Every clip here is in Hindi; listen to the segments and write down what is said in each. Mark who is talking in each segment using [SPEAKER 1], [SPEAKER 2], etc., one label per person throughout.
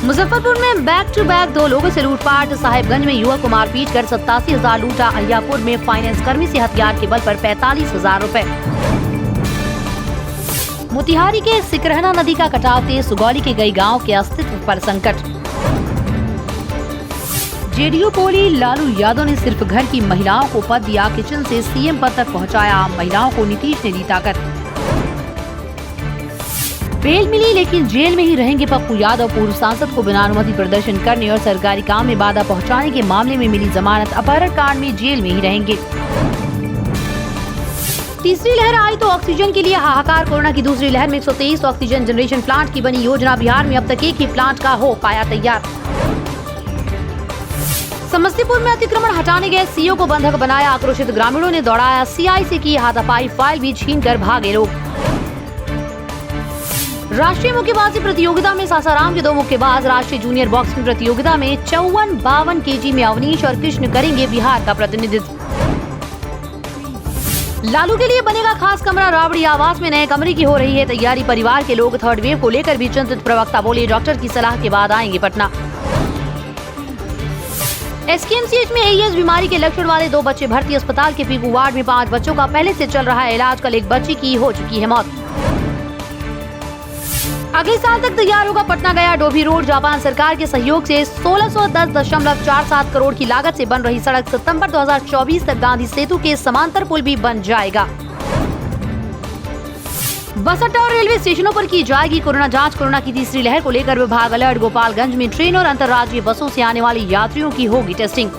[SPEAKER 1] मुजफ्फरपुर में बैक टू बैक 2 लोगों से लूटपाट। साहिबगंज में युवक को मारपीट कर 87,000 लूटा। अहियापुर में फाइनेंस कर्मी से हथियार के बल पर 45,000 रुपए। मोतिहारी के सिकरहना नदी का कटाव तेज, सुगौली के कई गाँव के अस्तित्व पर संकट। जेडीयू कोली लालू यादव ने सिर्फ घर की महिलाओं को पद दिया, किचन से सीएम पद तक पहुंचाया। महिलाओं को नीतीश ने दी ताकत। बेल मिली लेकिन जेल में ही रहेंगे पप्पू यादव। पूर्व सांसद को बिना अनुमति प्रदर्शन करने और सरकारी काम में बाधा पहुंचाने के मामले में मिली जमानत। अपहरण कांड में जेल में ही रहेंगे। तीसरी लहर आई तो ऑक्सीजन के लिए हाहाकार। कोरोना की दूसरी लहर में 123 ऑक्सीजन जनरेशन प्लांट की बनी योजना। बिहार में अब तक एक ही प्लांट का हो पाया तैयार। समस्तीपुर में अतिक्रमण हटाने गए सीओ को बंधक बनाया। आक्रोशित ग्रामीणों ने दौड़ाया सीआई से की हाथापाई, फाइल भी छीनकर भागे लोग। राष्ट्रीय मुक्केबाजी प्रतियोगिता में सासाराम के 2 मुक्केबाज राष्ट्रीय जूनियर बॉक्सिंग प्रतियोगिता में 54-52 केजी में अवनीश और कृष्ण करेंगे बिहार का प्रतिनिधित्व। लालू के लिए बनेगा खास कमरा। राबड़ी आवास में नए कमरे की हो रही है तैयारी। परिवार के लोग थर्ड वेव को लेकर भी चिंतित। प्रवक्ता बोले डॉक्टर की सलाह के बाद आएंगे पटना। एसकेएमसीएच में एईएस बीमारी के लक्षण वाले 2 बच्चे भर्ती। अस्पताल के पीकू वार्ड में 5 बच्चों का पहले से चल रहा है इलाज। कल एक बच्ची की हो चुकी है मौत। अगले साल तक तैयार होगा पटना गया डोभी रोड। जापान सरकार के सहयोग से 1610.47 करोड़ की लागत से बन रही सड़क सितंबर 2024 तक गांधी सेतु के समांतर पुल भी बन जाएगा। बस अड्डा और रेलवे स्टेशनों पर की जाएगी कोरोना जांच। कोरोना की तीसरी लहर को लेकर विभाग अलर्ट। गोपालगंज में ट्रेन और अंतर्राज्यीय बसों से आने वाले यात्रियों की होगी टेस्टिंग।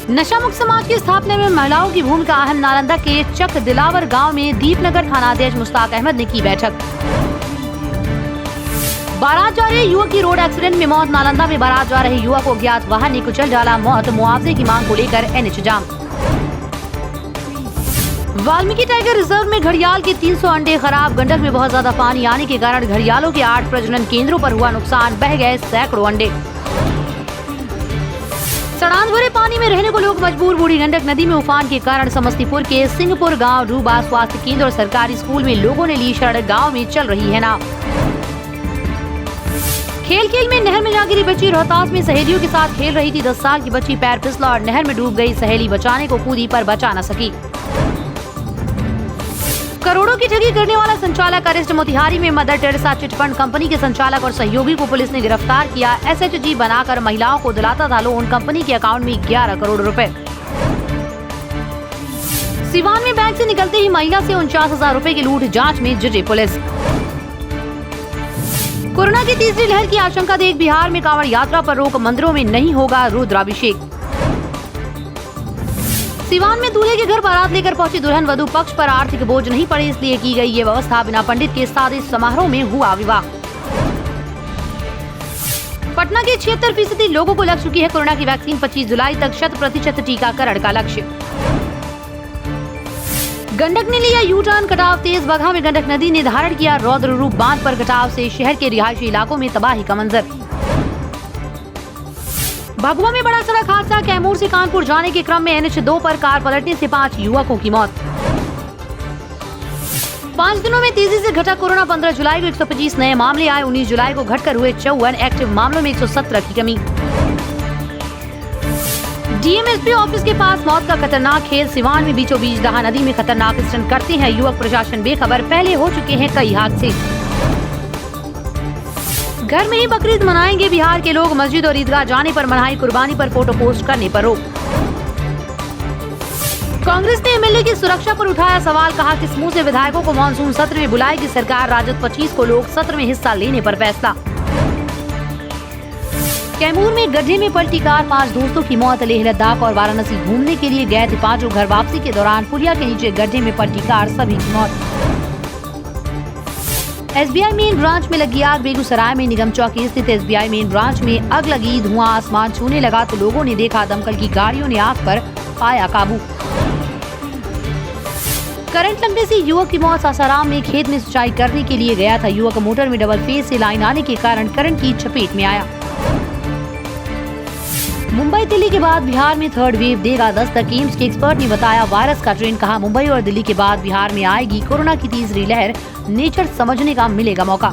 [SPEAKER 1] नशा मुक्त समाज की स्थापना में महिलाओं की भूमिका अहम। नालंदा के चक दिलावर गांव में दीपनगर थानाध्यक्ष मुश्ताक अहमद ने की बैठक। बारात जा रहे युवक की रोड एक्सीडेंट में मौत। नालंदा में बारात जा रहे युवक को अज्ञात वाहन ने कुचल डाला। मौत। मुआवजे की मांग को लेकर एनएच जाम। वाल्मीकि टाइगर रिजर्व में घड़ियाल के 300 अंडे खराब। गंडक में बहुत ज्यादा पानी आने के कारण घड़ियालों के 8 प्रजनन केंद्रों पर हुआ नुकसान। बह गए सैकड़ों अंडे। सड़ान भरे पानी में रहने को लोग मजबूर। बूढ़ी गंडक नदी में उफान के कारण समस्तीपुर के सिंहपुर गांव डूबा। स्वास्थ्य केंद्र और सरकारी स्कूल में लोगों ने ली शरण। गांव में चल रही है नाव। खेल में नहर में जा गिरी बच्ची। रोहतास में सहेलियों के साथ खेल रही थी। 10 साल की बच्ची पैर फिसला और नहर में डूब गई। सहेली बचाने को कूदी पर बचा न सकी। करोड़ों की ठगी करने वाला संचालक अरेस्ट। मोतिहारी में मदर टेरेसा चिटफंड कंपनी के संचालक और सहयोगी को पुलिस ने गिरफ्तार किया। एसएचजी बनाकर महिलाओं को दिलाता था लोन। कंपनी के अकाउंट में 11 करोड़ रुपए। सिवान में बैंक से निकलते ही महिला से 49,000 रुपए की लूट। जांच में जुटी पुलिस। कोरोना की तीसरी लहर की आशंका देख बिहार में कांवड़ यात्रा पर रोक। मंदिरों में नहीं होगा रुद्राभिषेक। सिवान में दूल्हे के घर बारात लेकर पहुंची दुल्हन। वधू पक्ष पर आर्थिक बोझ नहीं पड़े इसलिए की गई ये व्यवस्था। बिना पंडित के सादे समारोह में हुआ विवाह। पटना के 76% लोगों को लग चुकी है कोरोना की वैक्सीन। 25 जुलाई तक 100% टीकाकरण का लक्ष्य। गंडक ने लिया यू टर्न। कटाव तेज। बगहा में गंडक नदी ने धारण किया रौद्र रूप। बांध पर कटाव से शहर के रिहायशी इलाकों में तबाही का मंजर। भभुआ में बड़ा सड़क हादसा। कैमूर से कानपुर जाने के क्रम में NH2 पर कार पलटने से 5 युवकों की मौत। 5 दिनों में तेजी से घटा कोरोना। 15 जुलाई को 125 नए मामले आए। 19 जुलाई को घटकर हुए 54। एक्टिव मामलों में 117 की कमी। डीएमएसपी ऑफिस के पास मौत का खतरनाक खेल। सिवान में बीचों बीच दहा नदी में खतरनाक स्टंट करते हैं युवक। प्रशासन बेखबर। पहले हो चुके हैं कई हादसे। घर में ही बकरीद मनाएंगे बिहार के लोग। मस्जिद और ईदगाह जाने पर मनाही। कुर्बानी पर फोटो पोस्ट करने पर रोक। कांग्रेस ने एमएलए की सुरक्षा पर उठाया सवाल। कहा किस मुंह से विधायकों को मानसून सत्र में बुलाएगी सरकार। राजद 25 को लोग सत्र में हिस्सा लेने पर फैसला। कैमूर में गड्ढे में पलटी कार। 5 दोस्तों की मौत। लेह लद्दाख और वाराणसी घूमने के लिए गए थे 5। घर वापसी के दौरान पुलिया के नीचे गड्ढे में पलटी कार। सभी की मौत। एसबीआई मेन ब्रांच में लगी आग। बेगूसराय में निगम चौक स्थित एसबीआई मेन ब्रांच में आग लगी। धुआं आसमान छूने लगा तो लोगों ने देखा। दमकल की गाड़ियों ने आग पर पाया काबू। करंट लगने से युवक की मौत। सासाराम में खेत में सिंचाई करने के लिए गया था युवक। मोटर में डबल फेज से लाइन आने के कारण करंट की चपेट में आया। मुंबई दिल्ली के बाद बिहार में थर्ड वेव देगा दस्तक। एम्स के एक्सपर्ट ने बताया वायरस का ट्रेंड। कहा मुंबई और दिल्ली के बाद बिहार में आएगी कोरोना की तीसरी लहर। नेचर समझने का मिलेगा मौका।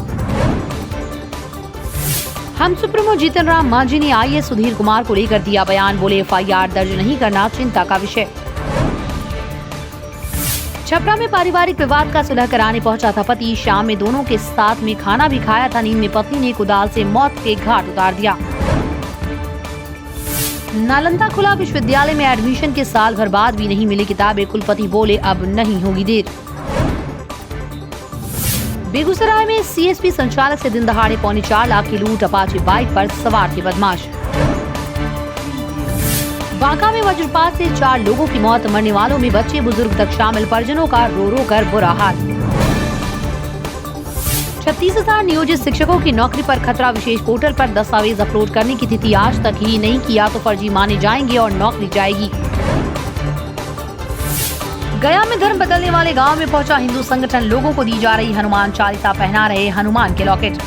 [SPEAKER 1] हम सुप्रीमो जीतन राम मांझी ने आईएएस सुधीर कुमार को लेकर दिया बयान। बोले एफआईआर दर्ज नहीं करना चिंता का विषय। छपरा में पारिवारिक विवाद का सुलह कराने पहुंचा था पति। शाम में दोनों के साथ में खाना भी खाया था। नींद में पत्नी ने कुदाल से मौत के घाट उतार दिया। नालंदा खुला विश्वविद्यालय में एडमिशन के साल भर बाद भी नहीं मिली किताबें। कुलपति बोले अब नहीं होगी देर। बेगूसराय में सीएसपी संचालक से दिन दहाड़े 4.25 लाख की लूट। अपाचे बाइक पर सवार थे बदमाश। बांका में वज्रपात से 4 लोगों की मौत। मरने वालों में बच्चे बुजुर्ग तक शामिल। परिजनों का रो रो कर बुरा हाल। 36,000 नियोजित शिक्षकों की नौकरी पर खतरा। विशेष पोर्टल पर दस्तावेज अपलोड करने की तिथि आज तक ही नहीं किया तो फर्जी माने जाएंगे और नौकरी जाएगी। गया में धर्म बदलने वाले गांव में पहुंचा हिंदू संगठन। लोगों को दी जा रही हनुमान चालीसा। पहना रहे हनुमान के लॉकेट।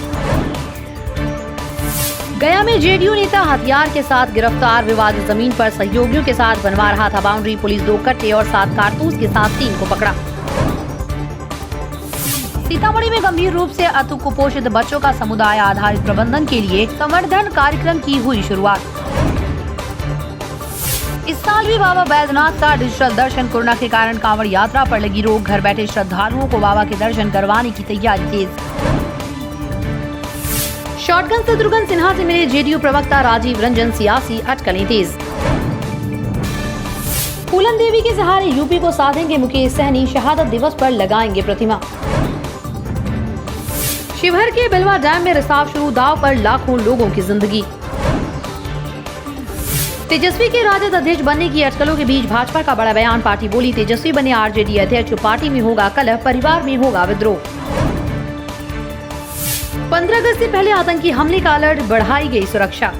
[SPEAKER 1] गया में जेडीयू नेता हथियार के साथ गिरफ्तार। विवादित जमीन पर सहयोगियों के साथ बनवा रहा था बाउंड्री। पुलिस 2 कट्टे और 7 कारतूस के साथ 3 को पकड़ा। सीतामढ़ी में गंभीर रूप से अति कुपोषित बच्चों का समुदाय आधारित प्रबंधन के लिए संवर्धन कार्यक्रम की हुई शुरुआत। इस साल भी बाबा बैद्यनाथ का डिजिटल दर्शन। कोरोना के कारण कांवड़ यात्रा पर लगी रोक। घर बैठे श्रद्धालुओं को बाबा के दर्शन करवाने की तैयारी तेज। शॉटगन शत्रुघ्न सिन्हा से मिले जेडीयू प्रवक्ता राजीव रंजन। सियासी अटकलें तेज। फूलन देवी के सहारे यूपी को साधेंगे मुकेश सहनी। शहादत दिवस पर लगाएंगे प्रतिमा। शिवहर के बिलवा डैम में रिसाव शुरू। दांव पर लाखों लोगों की जिंदगी। तेजस्वी के राजद अध्यक्ष बनने की अटकलों के बीच भाजपा का बड़ा बयान। पार्टी बोली तेजस्वी बने आरजेडी अध्यक्ष। पार्टी में होगा कलह, परिवार में होगा विद्रोह। 15 अगस्त से पहले आतंकी हमले का अलर्ट। बढ़ाई गई सुरक्षा।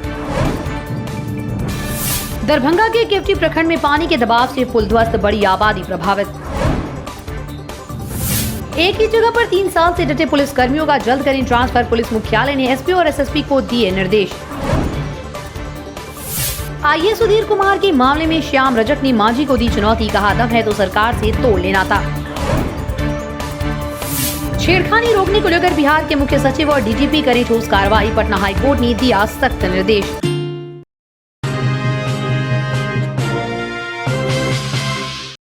[SPEAKER 1] दरभंगा के केवटी प्रखंड में पानी के दबाव से पुल ध्वस्त। बड़ी आबादी प्रभावित। एक ही जगह पर 3 साल से डटे पुलिस कर्मियों का जल्द करें ट्रांसफर। पुलिस मुख्यालय ने एसपी और एसएसपी को दिए निर्देश। आईएएस सुधीर कुमार के मामले में श्याम रजक ने मांझी को दी चुनौती। कहा दम है तो सरकार से तोड़ लेना था। छेड़खानी रोकने को लेकर बिहार के मुख्य सचिव और डीजीपी करें ठोस कार्रवाई। पटना हाईकोर्ट ने दिया सख्त निर्देश।